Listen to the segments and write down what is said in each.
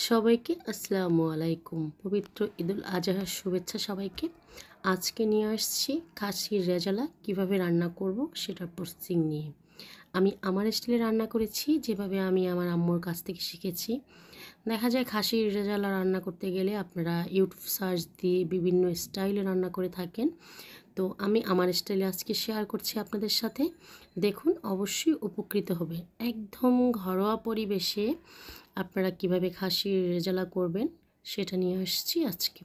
সবাইকে আসসালামু আলাইকুম। পবিত্র ঈদুল আজহার শুভেচ্ছা সবাইকে। আজকে নিয়ে আসছি খাসির রেজালা কিভাবে রান্না করব সেটার প্রসেসিং নিয়ে। আমি আমার স্টাইলে রান্না করেছি, যেভাবে আমি আমার আম্মুর কাছ থেকে শিখেছি। দেখা যায় খাসির রেজালা রান্না করতে গেলে আপনারা ইউটিউব সার্চ দিয়ে বিভিন্ন স্টাইলে রান্না করে থাকেন। তো আমি আমার স্টাইলে আজকে শেয়ার করছি আপনাদের সাথে। দেখুন, অবশ্যই উপকৃত হবে। একদম ঘরোয়া পরিবেশে আপনারা কিভাবে খাসির রেজালা করবেন সেটা নিয়ে আসছি আজকে।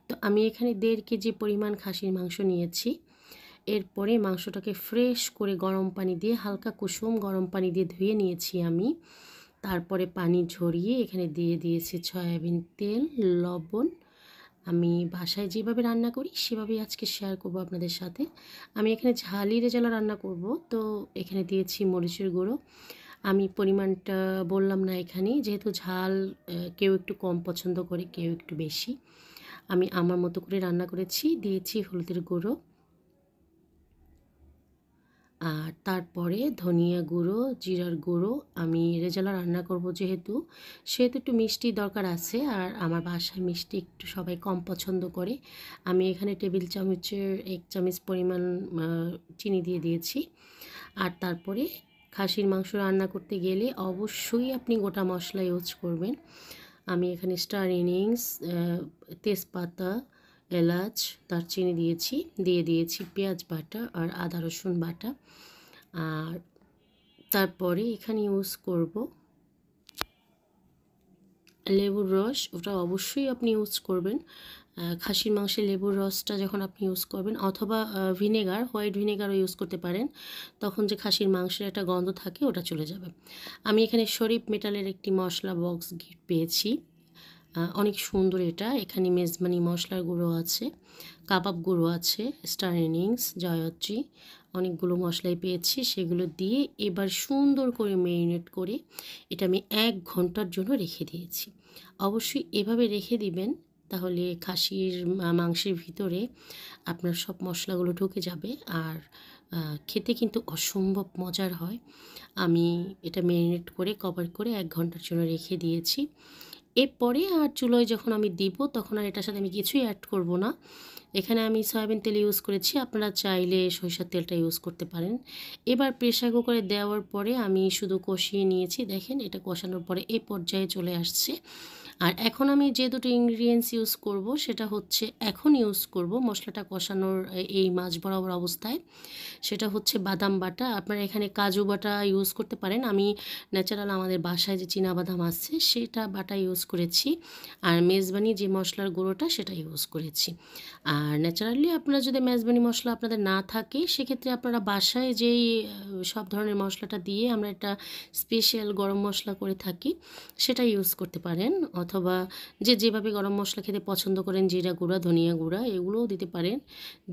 তো আমি এখানে 1.5 কেজি পরিমাণ খাসির মাংস নিয়েছি। এরপরে মাংসটাকে ফ্রেশ করে গরম পানি দিয়ে, হালকা কুসুম গরম পানি দিয়ে ধুয়ে নিয়েছি আমি। তারপরে পানি ঝরিয়ে এখানে দিয়ে দিয়েছি সয়াবিন তেল, লবণ। আমি বাসায় যেভাবে রান্না করি সেভাবেই আজকে শেয়ার করব আপনাদের সাথে। আমি এখানে ঝালি রেজালা রান্না করব, তো এখানে দিয়েছি মরিচের গুঁড়ো। আমি পরিমাণটা বললাম না এখানে, যেহেতু ঝাল কেউ একটু কম পছন্দ করে, কেউ একটু বেশি। আমি আমার মতো করে রান্না করেছি। দিয়েছি হলুদের গুঁড়ো, আর তারপরে ধনিয়া গুঁড়ো, জিরার গুঁড়ো। আমি রেজালা রান্না করব যেহেতু, সেহেতু একটু মিষ্টি দরকার আছে, আর আমার বাসায় মিষ্টি একটু সবাই কম পছন্দ করে। আমি এখানে টেবিল চামচের 1 চামচ পরিমাণ চিনি দিয়ে দিয়েছি। আর তারপরে খাসির মাংস রান্না করতে গেলে অবশ্যই আপনি গোটা মশলা ইউজ করবেন। আমি এখানে স্টার ইনিংস, তেজপাতা, এলাচ, দারচিনি দিয়ে দিয়েছি পেঁয়াজ বাটা আর আদা রসুন বাটা। আর তারপরে এখানে ইউজ করব লেবুর রস। ওটা অবশ্যই আপনি ইউজ করবেন। খাসির মাংসে লেবুর রসটা যখন আপনি ইউজ করবেন, অথবা ভিনেগার, হোয়াইট ভিনেগারও ইউজ করতে পারেন, তখন যে খাসির মাংসের একটা গন্ধ থাকে ওটা চলে যাবে। আমি এখানে শরীফ মেটালের একটি মশলা বক্স গিফট পেয়েছি, অনেক সুন্দর এটা। এখানে মেজবানি মশলার গুঁড়ো আছে, কাবাব গুঁড়ো আছে, স্টার ইনিংস, জয়ত্রী, অনেকগুলো মশলাই পেয়েছি। সেগুলো দিয়ে এবার সুন্দর করে ম্যারিনেট করে এটা আমি 1 ঘন্টার জন্য রেখে দিয়েছি। অবশ্যই এভাবে রেখে দিবেন, তাহলে খাসির মাংসের ভিতরে আপনার সব মশলাগুলো ঢুকে যাবে, আর খেতে কিন্তু অসম্ভব মজার হয়। আমি এটা ম্যারিনেট করে কভার করে 1 ঘন্টার জন্য রেখে দিয়েছি। এরপরে আর চুলোয় যখন আমি দিব, তখন আর এটার সাথে আমি কিছুই অ্যাড করব না। এখানে আমি সয়াবিন তেল ইউজ করেছি, আপনারা চাইলে সরিষার তেলটা ইউজ করতে পারেন। এবার প্রেসার কুকারে দেওয়ার পরে আমি শুধু কষিয়ে নিয়েছি। দেখেন, এটা কষানোর পরে এই পর্যায়ে চলে আসছে। আর এখন আমি যে দুটো ইনগ্রিডিয়েন্টস ইউজ করব, সেটা হচ্ছে, এখন ইউজ করব মশলাটা কষানোর এই মাঝ বরাবর অবস্থায়, সেটা হচ্ছে বাদাম বাটা। আপনারা এখানে কাজু বাটা ইউজ করতে পারেন। আমি ন্যাচারাল আমাদের বাসায় যে চীনাবাদাম আছে সেটা বাটা ইউজ করেছি, আর মেজবানি যে মশলার গুঁড়োটা সেটা ইউজ করেছি। আর ন্যাচারালি আপনারা যদি মেজবানি মশলা আপনাদের না থাকে, সেক্ষেত্রে আপনারা বাসায় যেই সব ধরনের মশলাটা দিয়ে আমরা একটা স্পেশাল গরম মশলা করে থাকি সেটা ইউজ করতে পারেন, অথবা যে যেভাবে গরম মশলা খেতে পছন্দ করেন, জিরা গুঁড়া, ধনিয়া গুঁড়া, এগুলোও দিতে পারেন।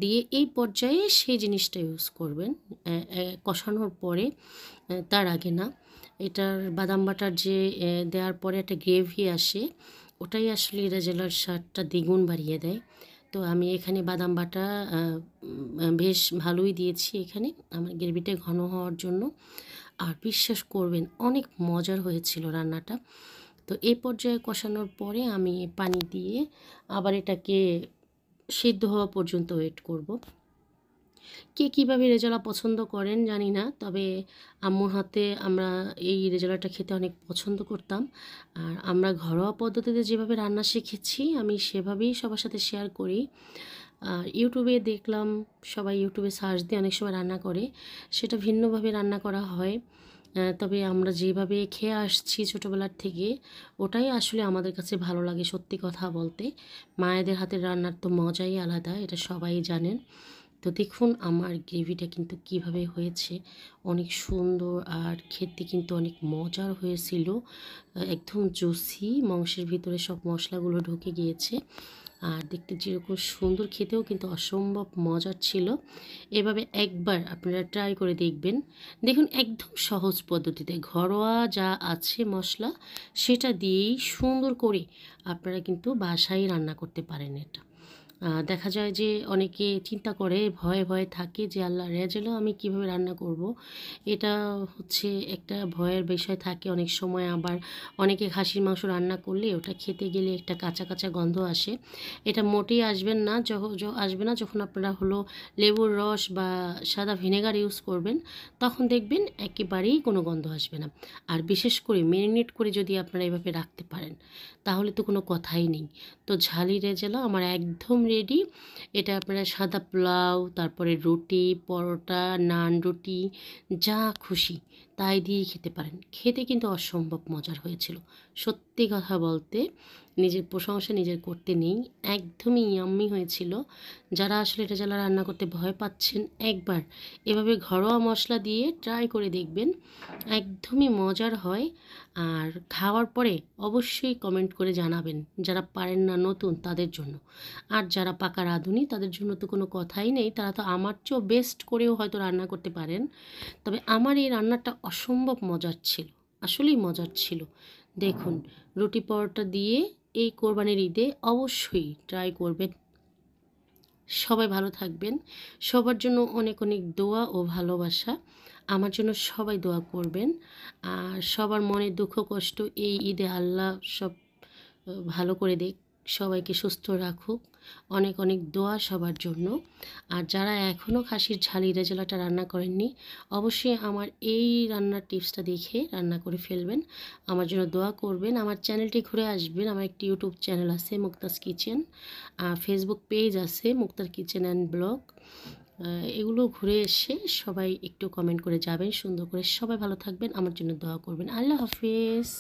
দিয়ে এই পর্যায়ে সেই জিনিসটা ইউজ করবেন কষানোর পরে, তার আগে না। এটার বাদাম বাটার যে দেওয়ার পরে একটা গ্রেভি আসে, ওটাই আসলে রেজালার স্বাদটা দ্বিগুণ বাড়িয়ে দেয়। তো আমি এখানে বাদাম বাটা বেশ ভালোই দিয়েছি এখানে আমার গ্রেভিটা ঘন হওয়ার জন্য। আর বিশ্বাস করবেন, অনেক মজার হয়েছিল রান্নাটা। তো এই পর্যায়ে কষানোর পরে আমি পানি দিয়ে আবার এটাকে সিদ্ধ হওয়া পর্যন্ত ওয়েট করব। কে কীভাবে রেজালা পছন্দ করেন জানি না, তবে আম্মুর হাতে আমরা এই রেজালাটা খেতে অনেক পছন্দ করতাম। আর আমরা ঘরোয়া পদ্ধতিতে যেভাবে রান্না শিখেছি, আমি সেভাবেই সবার সাথে শেয়ার করি। আর ইউটিউবে দেখলাম সবাই ইউটিউবে সার্চ দিয়ে অনেক সময় রান্না করে, সেটা ভিন্নভাবে রান্না করা হয়। তবে আমরা যেভাবে খেয়ে আসছি ছোটোবেলার থেকে, ওটাই আসলে আমাদের কাছে ভালো লাগে। সত্যি কথা বলতে, মায়েদের হাতের রান্নার তো মজাই আলাদা, এটা সবাই জানেন। তো দেখুন আমার গ্রেভিটা কিন্তু কিভাবে হয়েছে, অনেক সুন্দর, আর খেতে কিন্তু অনেক মজার হয়েছিল। একদম জুসি, মাংসের ভিতরে সব মশলাগুলো ঢুকে গিয়েছে, আর দেখতে যেরকম সুন্দর, খেতেও কিন্তু অসম্ভব মজার ছিল। এভাবে একবার আপনারা ট্রাই করে দেখবেন। দেখুন, একদম সহজ পদ্ধতিতে ঘরোয়া যা আছে মশলা, সেটা দিয়েই সুন্দর করে আপনারা কিন্তু বাসায় রান্না করতে পারেন এটা। দেখা যায় যে অনেকে চিন্তা করে, ভয়ে ভয়ে থাকে যে আল্লাহ রেজাল্টও আমি কিভাবে রান্না করব। এটা হচ্ছে একটা ভয়ের বিষয় থাকে অনেক সময়। আবার অনেকে খাসির মাংস রান্না করলে ওটা খেতে গেলে একটা কাঁচা কাঁচা গন্ধ আসে। এটা মোটেই আসবেন না, আসবে না যখন আপনারা হলো লেবুর রস বা সাদা ভিনেগার ইউজ করবেন, তখন দেখবেন একেবারেই কোনো গন্ধ আসবে না। আর বিশেষ করে মেরিনেট করে যদি আপনারা এভাবে রাখতে পারেন, তাহলে তো কোনো কথাই নেই। তো ঝালি রেজালা আমার একদম রেডি। এটা আপনারা সাদা পোলাও, তারপরে রুটি, পরোটা, নান রুটি, যা খুশি তাই দিয়েই খেতে পারেন। খেতে কিন্তু অসম্ভব মজার হয়েছিল। সত্যি কথা বলতে নিজের প্রশংসা নিজের করতে নেই, একদমই ইয়াম্মি হয়েছিল। যারা আসলে রেজালা রান্না করতে ভয় পাচ্ছেন, একবার এভাবে ঘরোয়া মশলা দিয়ে ট্রাই করে দেখবেন, একদমই মজার হয়। আর খাওয়ার পরে অবশ্যই কমেন্ট করে জানাবেন, যারা পারেন না নতুন তাদের জন্য। আর যারা পাকা রাঁধুনি তাদের জন্য তো কোনো কথাই নেই, তারা তো আমার চেয়েও বেস্ট করেও হয়তো রান্না করতে পারেন। তবে আমার এই রান্নাটা অসম্ভব মজার ছিল, আসলেই মজার ছিল। দেখুন, রুটি পরোটা দিয়ে এই কোরবানির ঈদে অবশ্যই ট্রাই করবেন। সবাই ভালো থাকবেন। সবার জন্য অনেক অনেক দোয়া ও ভালোবাসা। আমার জন্য সবাই দোয়া করবেন। আর সবার মনের দুঃখ কষ্ট এই ঈদে আল্লাহ সব ভালো করে দিক, সবাইকে সুস্থ রাখুক। অনেক অনেক দোয়া সবার জন্য। আর যারা এখনও খাসির ঝালি রেজালাটা রান্না করেননি, অবশ্যই আমার এই রান্নার টিপসটা দেখে রান্না করে ফেলবেন। আমার জন্য দোয়া করবেন। আমার চ্যানেলটি ঘুরে আসবেন। আমার একটি ইউটিউব চ্যানেল আছে মুক্তাস কিচেন, ফেসবুক পেজ আছে মুক্তার কিচেন অ্যান্ড ব্লগ। এগুলো ঘুরে এসে সবাই একটু কমেন্ট করে যাবেন সুন্দর করে। সবাই ভালো থাকবেন, আমার জন্য দোয়া করবেন। আল্লাহ হাফেজ।